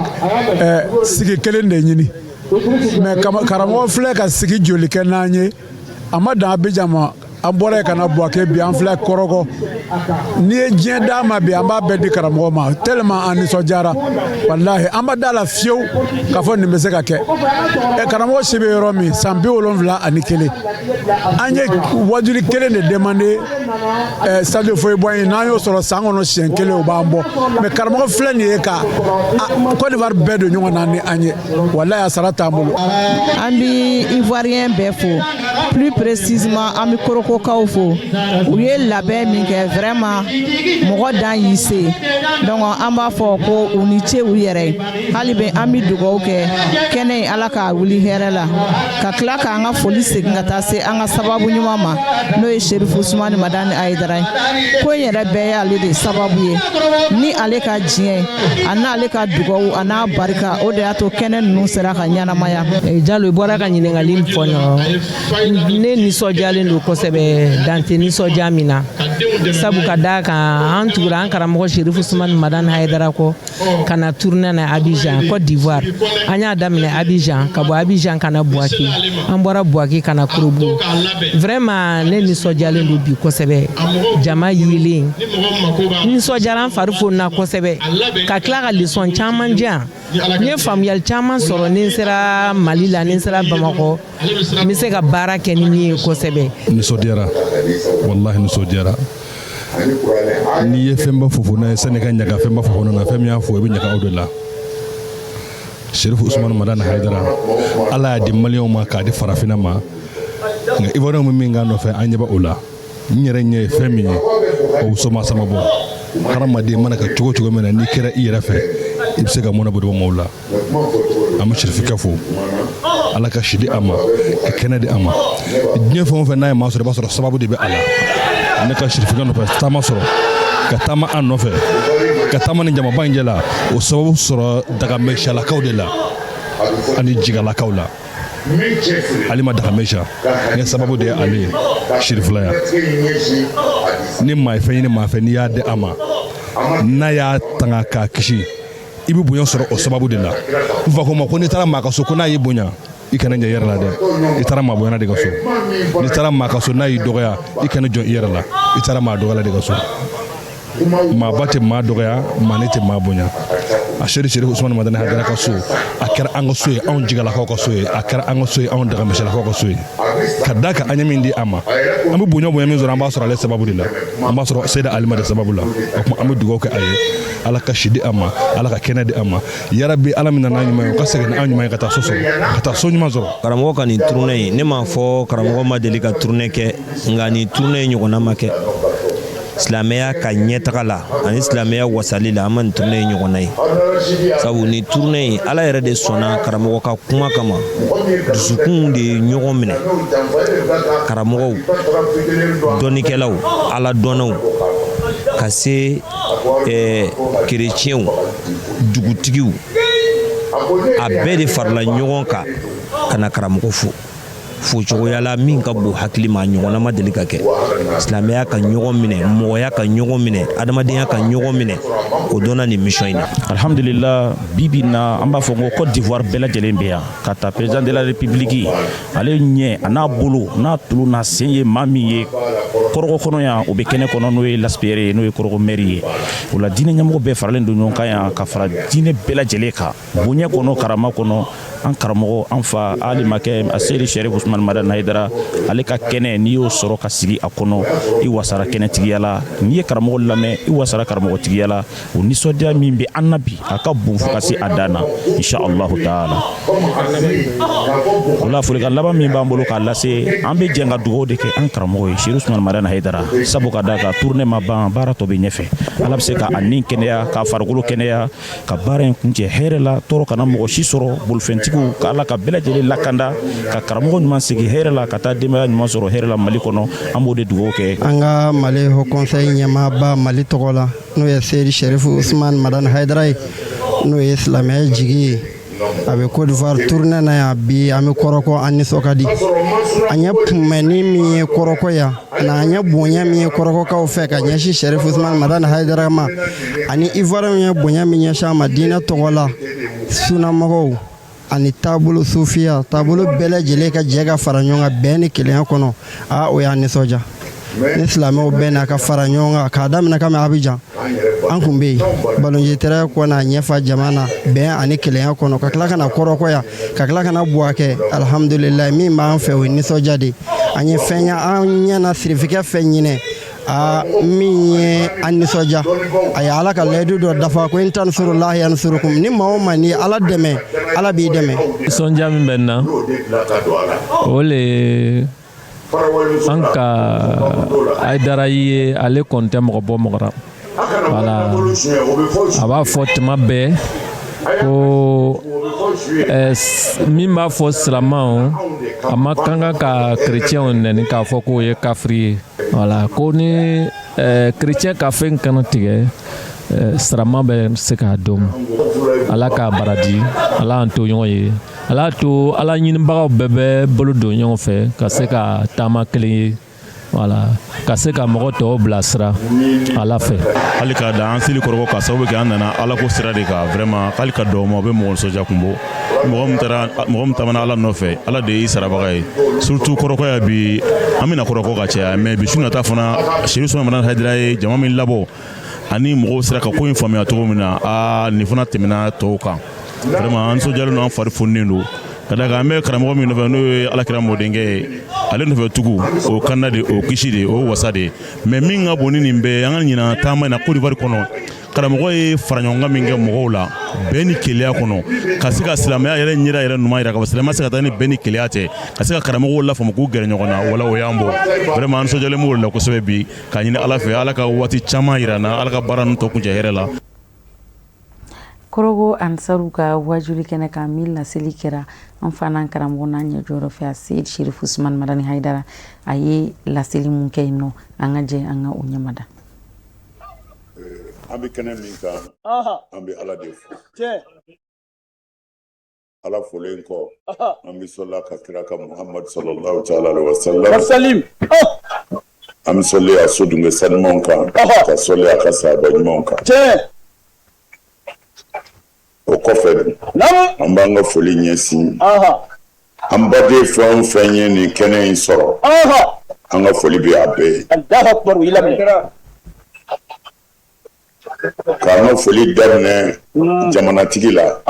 sigi kelen de ɲini mais karamɔgɔ filɛ ka sigi joli kɛ n'an ye a ma dan Abidjan ma an bɔra yen ka na Buwake bi an filɛ Korogo n'i ye diɲɛ d'a ma bi an b'a bɛɛ di karamɔgɔ ma tellement an nisɔndiyara walahi an ma da la fiyewu k'a fɔ nin bɛ se ka kɛ karamɔgɔ si bɛ yɔrɔ min san 71 an ye wajuli kelen de demandé stade Foyi-Boye n'an y'o sɔrɔ san kɔnɔ siɲɛ kelen o b'an bɔ mais karamɔgɔ filɛ nin ye ka Côte d'Ivoire bɛɛ don ɲɔgɔn na ni an ye walahi a sara t'an bolo an bɛ Ivoirien bɛɛ fo plus précisément an bɛ Korogo kokaw fo u ye labɛn min kɛ vraiment mɔgɔ dan y'i se donc an b'a fɔ ko u ni ce u yɛrɛ hali bɛ an bɛ dugawu kɛ kɛnɛ Ala k'a wuli hɛrɛ la ka tila k'an ka foli segin ka taa se an ka sababu ɲuman ma n'o ye Sherifu Usmani Madani Hayidara ye ko in yɛrɛ bɛɛ ye ale de sababu ye ni ale ka diɲɛ a n'ale ka dugawu a n'a barika o de y'a to kɛnɛ ninnu sera ka ɲɛnamaya. Jalo i bɔra ka ɲininkali min fɔ ɲɔgɔn ne nisɔndiyalen don kosɛbɛ Dante nisɔndiya min na sabu ka d'a kan an tugura an karamɔgɔ Sherifu Usmani Madani Hayidara kɔ ka na tournée na Abidjan Côte d'Ivoire an y'a daminɛ Abidjan ka bɔ Abidjan ka na Buaki an bɔra Buaki ka na Kurubu vraiment ne nisɔndiyalen don bi kosɛbɛ jama yilen nisɔndiyara an fari fonna kosɛbɛ ka tila ka leçon caman di yan n ye faamuyali caman sɔrɔ ni n sera Mali la ni n sera Bamakɔ n bɛ se ka baara kɛ ni min ye kosɛbɛ. Nisɔndiyara wallahi nisɔndiyara n'i ye fɛnba fofo n'a ye sani ka ɲaga fɛnba fofo na fɛn min y'a fɔ i bɛ ɲaga o de la. Sherifu Usmani Madani Hayidara Ala y'a di maliyɛnw ma k'a di farafinna ma nka Ivoiriyɛnw bɛ min k'a nɔfɛ an ɲɛ bɛ o la n yɛrɛ ɲɛ ye fɛn min ye o soma sama bɔ hadamaden mana kɛ cogo cogo min na n'i kɛra i yɛrɛ fɛ i bɛ se ka mɔnɛ bɔ maaw la an bɛ Sherifikɛ fo Ala ka si di a ma ka kɛnɛ di a ma diɲɛ fɛn o fɛn n'a ye maa sɔrɔ i b'a sɔrɔ sababu de bɛ a la ne ka Sherifikɛ nɔfɛ taama sɔrɔ ka taama an nɔfɛ ka taama ni jamaba in jɛla o sababu sɔrɔ dagamɛsiyalakaw de la ani jigalakaw la ale ma dagamɛsiya ne sababu de ye ale ye Sherifula ya ni maa ye fɛn ɲini maa fɛ n'i y'a di a ma n'a y'a tanga k'a kisi i bɛ bonya sɔrɔ o sababu de la n fa ko ma ko n'i taara maa ka so ko n'a y'i bonya i kana ɲɛ i yɛrɛ la dɛ i taara maa bonyana de ka so n'i taara maa ka so n'a y'i dɔgɔya i kana jɔn i yɛrɛ la i taara maa dɔgɔyala de ka so maa ba tɛ maa dɔgɔya maa ne tɛ maa bonya a Sherifu Usmani Madani Hayidara ka so a kɛra an ka so ye anw jigalakaw ka so ye a kɛra an ka so ye anw dagamɛsiyalakaw ka so ye ka d'a kan an ye min di a ma an bɛ bonya min sɔrɔ an b'a sɔrɔ ale sababu de la an b'a sɔrɔ Seyida Alima de sababu la o tuma an bɛ dugawu kɛ a ye Ala ka si di a ma Ala ka kɛnɛ di a ma yarabi Ala min nana ɲuman ye o ka segin ni an ɲuman ye ka taa so sɔrɔ ka taa so ɲuman sɔrɔ. Karamɔgɔ ka nin tournée in ne m'a fɔ karamɔgɔ ma deli ka tournée kɛ nka nin tournée in ɲɔgɔnna ma kɛ silamɛya ka ɲɛtaga la ani silamɛya wasali la an ma nin tournée in ɲɔgɔnna ye sabu nin tournée in Ala yɛrɛ de sɔnna karamɔgɔ ka kuma kama dusukun de ye ɲɔgɔn minɛ karamɔgɔw dɔnnikɛlaw Ala dɔnnaw ka se kerecɛnw dugutigiw a bɛɛ de farala ɲɔgɔn kan ka na karamɔgɔ fo cogoya la min ka bon hakili ma ɲɔgɔnna ma deli ka kɛ silamɛya ka ɲɔgɔn minɛ mɔgɔya ka ɲɔgɔn minɛ adamadenya ka ɲɔgɔn minɛ o donna nin mission in na. Alhamdulillah bibi na an b'a fɔ ko Côte d'Ivoire bɛɛ lajɛlen bɛ yan ka taa président de la République ale ɲɛ a n'a bolo n'a tulu n'a sen ye maa min ye Kɔrɔgɔ kɔnɔ yan o bɛ kɛnɛ kɔnɔ n'o ye Laspierre ye n'o ye Kɔrɔgɔ maire ye o la diinɛ ɲɛmɔgɔ bɛɛ faralen don ɲɔgɔn kan yan ka fara diinɛ bɛɛ lajɛlen kan bonya kɔnɔ karama kɔnɔ an karamɔgɔ an fa Ali makɛ a Seydi Sherifu Usmani Madani Hayidara ale ka kɛnɛ n'i y'o sɔrɔ ka sigi a kɔnɔ i wasara kɛnɛtigiya la n'i ye karamɔgɔ lamɛn i wasara karamɔgɔtigiya la o nisɔndiya min bɛ an na bi a ka bon fo ka se a dan na insha Allahu taala o la folikan laban min b'an bolo k'a lase an bɛ jɛ ka dugawu de kɛ an karamɔgɔ ye Sherifu Usmani Madani Hayidara sabu ka d'a kan tournée ma ban baara tɔ bɛ ɲɛfɛ Ala bɛ se ka a nin kɛnɛya k'a farikolo kɛnɛya ka baara in kuncɛ hɛrɛ la tɔɔrɔ kana mɔgɔ si sɔrɔ bolofɛntigiw ka Ala ka bɛɛ lajɛlen lakanda ka karamɔgɔ ɲuman sigi hɛrɛ la ka taa denbaya ɲuman sɔrɔ hɛrɛ la Mali kɔnɔ an b'o de dugawu kɛ. An ka Mali Haut Conseil ɲɛmaaba Mali tɔgɔ la n'o ye Seydi Sherifu Usmani Madani Hayidara ye n'o ye silamɛya jigi ye a bɛ Côte d'Ivoire tournée na yan bi an bɛ kɔrɔkɔ an nisɔn ka di an ɲɛ kunbɛnni min ye kɔrɔkɔ yan n'an ɲɛ bonya min ye kɔrɔkɔkaw fɛ ka ɲɛsin Sherifu Usmani Madani Hayidara ma ani Ivoiriyɛnw ye bonya min ɲɛsin a ma diinɛ tɔgɔ la sunnamɔgɔw ani taabolo sufiya taabolo bɛɛ lajɛlen ka jɛ ka fara ɲɔgɔn kan bɛn ni kelenya kɔnɔ o y'an nisɔndiya ni silamɛw bɛɛ n'a ka fara ɲɔgɔn kan k'a daminɛ ka mɛn Abidjan an kun bɛ yen balonjetɛrɛ kɔnɔ a ɲɛfa jama na bɛn ani kelenya kɔnɔ ka tila ka na kɔrɔkɔ yan ka tila ka na Buakɛ alhamdulilayi min b'an fɛ o ye nisɔndiya de an ye fɛn ye an ɲɛna sirifikɛ fɛn ɲinɛ min ye an nisɔndiya a ye Ala ka layidu dɔ dafa ko in tansurullahi yansurukum ni maa o maa ni Ala dɛmɛ Ala b'i dɛmɛ. Nisɔndiya min bɛ n na o le an ka Haidara ye ale kɔni tɛ mɔgɔ bɔ mɔgɔ la voilà a b'a fɔ tuma bɛɛ ko min b'a fɔ silamɛw a ma kan ka chrétienw nɛni k'a fɔ k'o ye kafiri ye voilà ko ni chrétien ka fɛn kana tigɛ silamɛ bɛ se k'a dɔn ala k'a baradi ala an to ɲɔgɔn ye ala to ala ɲinibagaw bɛɛ bɛ bolo don ɲɔgɔn fɛ ka se ka taama kelen ye voilà ka se ka mɔgɔ tɔw bilasira ala fɛ hali ka da an seli kɔrɔkɔ ka sababu kɛ an nana ala ko sira de kan vraiment hali ka dɔw ma o bɛ mɔgɔ nisɔndiya kun bɔ mɔgɔ min tamana ala nɔfɛ ala de y'i sarabaga ye surtout kɔrɔkɔya bi an bɛna kɔrɔkɔ ka caya mais bi su nata fana Seydou Soumana Madani Haidara ye jama min labɔ ani mɔgɔw sera ka ko in faamuya cogo min na nin fana tɛmɛna tɔw kan vraiment an nisɔndiyalen don an fari fununen don ka da kan an bɛ karamɔgɔ min nɔfɛ n'o ye alakira mɔdenkɛ ye ale nɔfɛ tugu o kanna de o kisi de o wasa de mais min ka bon ni nin bɛɛ an ka ɲina taama in na Côte d'Ivoire kɔnɔ karamɔgɔ ye faraɲɔgɔnkan min kɛ mɔgɔw la bɛn ni keleya kɔnɔ ka se ka silamɛya yɛrɛ ɲɛda yɛrɛ ɲuman yira ka fɔ silamɛya se ka taa ni bɛn ni keleya tɛ ka se ka karamɔgɔw lafaamu k'u gɛrɛ ɲɔgɔn na wala o y'an bɔ vraiment an nisɔndiyalen b'o la kosɛbɛ bi ka ɲini ala fɛ ala ka waati caman yira na ala ka baara ninnu tɔ kuncɛ hɛrɛ la. Korogo Ansaru ka wajuli kɛnɛ kan min laseli kɛra an fana karamɔgɔ n'a ɲɛjɔyɔrɔ fɛ a Seydi Cherif Ousmane Madani Haidara a ye laseli mun kɛ yen nɔ an ka jɛ an ka o ɲɛmada. An bɛ kɛnɛ min kan an bɛ ala de fo ala folen kɔ an bɛ sɔla ka kira ka Muhammad sallallahu ta'ala alaihi wasallam an bɛ sɔli a so dunke sanumanw kan ka sɔli a ka sahaba ɲumanw kan. O kɔfɛ an b'an ka foli ɲɛsin an baden fɛn o fɛn ye nin kɛnɛ in sɔrɔ an ka foli bɛ a bɛɛ ye k'an ka foli daminɛ jamanatigi la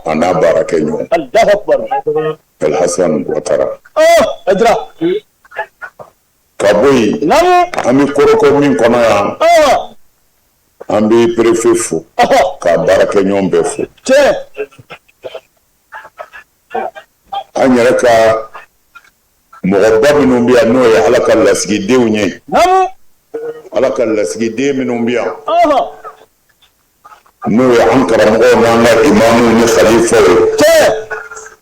a n'a baarakɛ ɲɔgɔn Alhasan Ouattara ka bɔ yen an bɛ kɔrɔkɔ min kɔnɔ yan an bɛ préfet fo k'a baarakɛ ɲɔgɔn bɛɛ fo an yɛrɛ ka mɔgɔba minnu bɛ yan n'o ye ala ka lasigidenw ye ala ka lasigiden minnu bɛ yan n'o ye an karamɔgɔw n'an ka imamuw ni khalifaw ye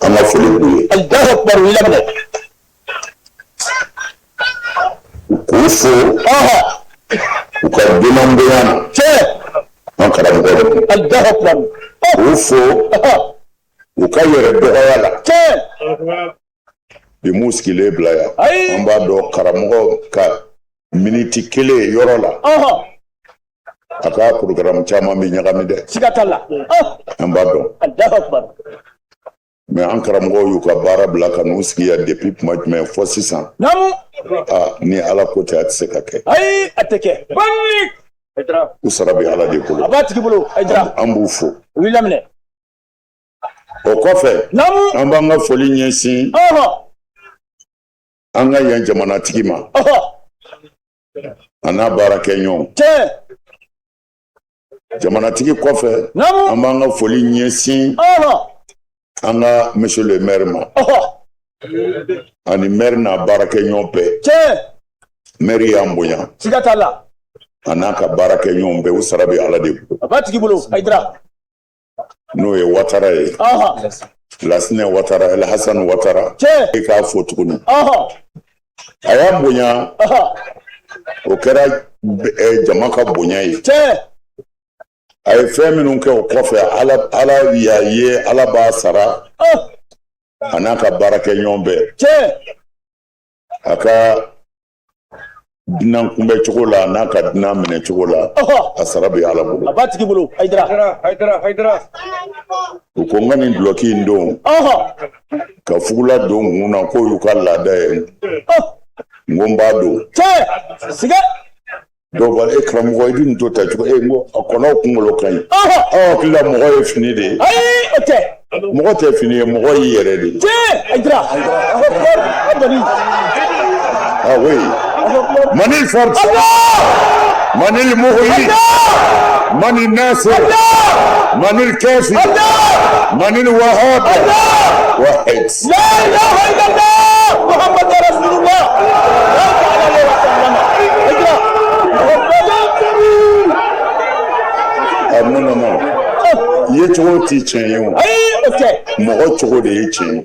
an ka foli b'u ye k'u fo u ka dunanbonya na an karamɔgɔw k'u fo u ka yɛrɛ dɔgɔya la bi m'u sigilen bila yan an b'a dɔn karamɔgɔ ka miniti kelen yɔrɔ la a ka programme caman bɛ ɲagami dɛ siga t'a la an b'a dɔn mais an karamɔgɔw y'u ka baara bila ka n'u sigi yan depuis kuma jumɛn fɔ sisan ni ala ko tɛ a tɛ se ka kɛ ayi a tɛ kɛ u sara bɛ ala de bolo a b'a tigi bolo an b'u fo u b'i laminɛ o kɔfɛ an b'an ka foli ɲɛsin an ka yan jamanatigi ma a n'a baarakɛ ɲɔgɔn jamanatigi kɔfɛ an b'an ka foli ɲɛsin an ka monsieur le maire ma ani maire n'a baarakɛ ɲɔgɔn bɛɛ maire y'an bonya siga t'a la a n'a ka baarakɛ ɲɔgɔn bɛɛ u sara bɛ ala de bolo a b'a tigi bolo Haidara n'o ye Ouattara ye Lasinɛ Ouattara Alhasan Ouattara i k'a fo tuguni a y'a bonya o kɛra jama ka bonya ye a ye fɛn minnu kɛ o kɔfɛ ala y'a ye ala b'a sara a n'a ka baarakɛ ɲɔgɔn bɛɛ a ka dunan kunbɛ cogo la a n'a ka dunan minɛ cogo la a sara bɛ ala bolo a b'a tigi bolo Haidara u ko n ka nin dulɔki in don ka fugula don kun na k'o y'u ka laada ye n ko n b'a don dɔw b'a e karamɔgɔ i bɛ nin to ta cogo n ko a kɔnɔw kunkolo ka ɲi aw hakili la mɔgɔ ye fini de ye mɔgɔ tɛ fini ye mɔgɔ y'i yɛrɛ de oui Manil Force Manil Mouhoui Manil Nasser Manil Kafi Manil Wahab Wahid La ilaha illallah Muhammad Rasulullah ye cogo ti tiɲɛ ye o mɔgɔ cogo de ye tiɲɛ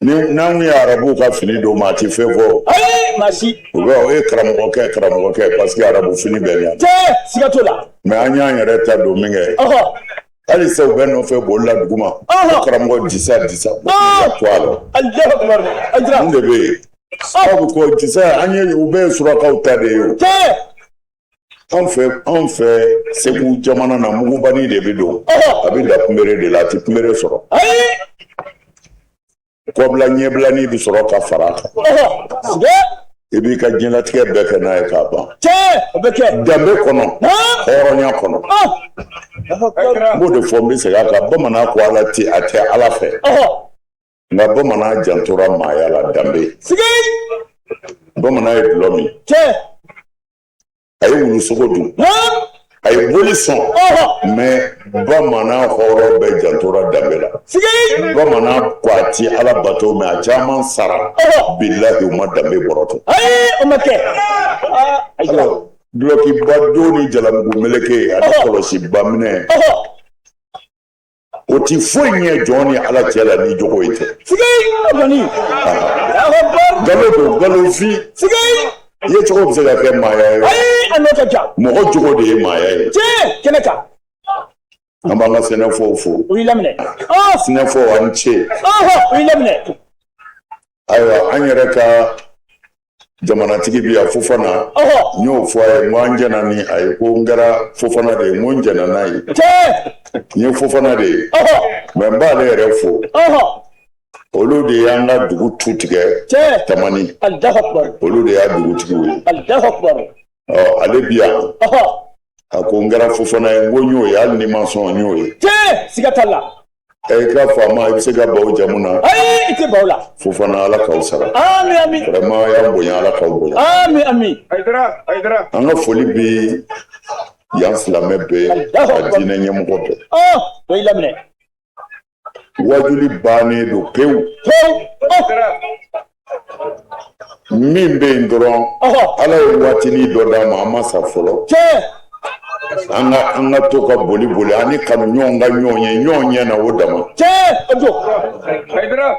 n'anw ye arabu ka fini dɔw ma a ti fɛn fɔ o bɛ o ye karamɔgɔkɛ parce que arabu fini bɛ yan mais an y'an yɛrɛ ta don min kɛ hali sa u bɛ nɔfɛ bolila dugu ma ko karamɔgɔ disa ka to a la mun de bɛ yen sabu ko disa an ye u bɛɛ ye surakaw ta de ye o anw fɛ segu jamana na mugubani de bɛ don a bɛ da kunbere de la a tɛ kunbere sɔrɔ kɔbila ɲɛbilani bɛ sɔrɔ ka fara a kan i b'i ka diɲɛlatigɛ bɛɛ kɛ n'a ye k'a ban danbe kɔnɔ hɔrɔnya kɔnɔ n b'o de fɔ n bɛ segin a kan bamanan ko ala tɛ a tɛ ala fɛ nka bamanan jantora maaya la danbe bamanan ye dulɔ min a ye wulusogo dun a ye boli sɔn mais bamanan hɔrɔn bɛɛ jantora danbe la bamanan ko a ti ala bato mais a caman sara bilahi u ma danbe bɔrɔtɔ dulokiba don ni jalamugu meleke ani kɔlɔsiba minɛ o ti foyi ɲɛ jɔn ni ala cɛ la ni jogo ye tɛ galo don galofin i ye cogo bɛ se ka kɛ maaya ye mɔgɔ jogo de ye maaya ye an b'an ka sɛnɛfɔw fo sɛnɛfɔw an ce ayiwa an yɛrɛ ka jamanatigi bi yan Fofana n y'o fɔ a ye n ko an jɛna ni a ye ko n kɛra Fofana de ye n ko n jɛna n'a ye n ye Fofana de ye mais n b'ale yɛrɛ fo olu de y'an ka dugu tu tigɛ Tamani olu de y'a dugutigiw ye ale bi yan a ko n kɛra Fofana ye n ko n y'o ye hali ni ma sɔn n y'o ye i ka faama i bɛ se ka baw jamu na Fofana ala k'aw sara vraiment y'an bonya ala k'aw bonya an ka foli bɛ yan silamɛ bɛɛ ka diinɛ ɲɛmɔgɔ bɛɛ wajuli bannen don pewu min bɛ yen dɔrɔn ala ye waatinin dɔ d'a ma an ma sa fɔlɔ an ka to ka boli ani kanu ɲɔgɔn ka ɲɔgɔn ye ɲɔgɔn ɲɛ na o dama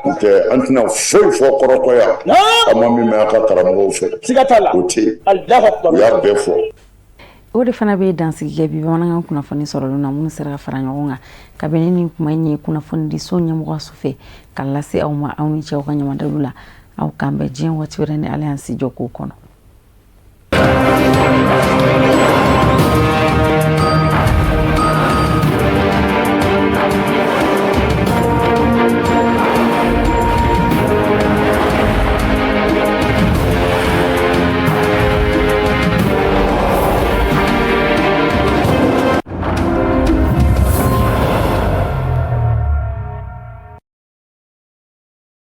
ntɛ an tɛna foyi fɔ kɔrɔkɔya an ma min mɛn a ka karamɔgɔw fɛ o tɛ yen u y'a bɛɛ fɔ o de fana bɛ dansigi kɛ bi bamanankan kunnafoni sɔrɔlen na minnu sera ka fara ɲɔgɔn kan kabini nin kuma in ye kunnafoni di so ɲɛmɔgɔ su fɛ ka lase aw ma aw ni cɛw ka ɲamadaliw la aw k'an bɛn diɲɛ waati wɛrɛ ni ala y'an si jɔ k'o kɔnɔ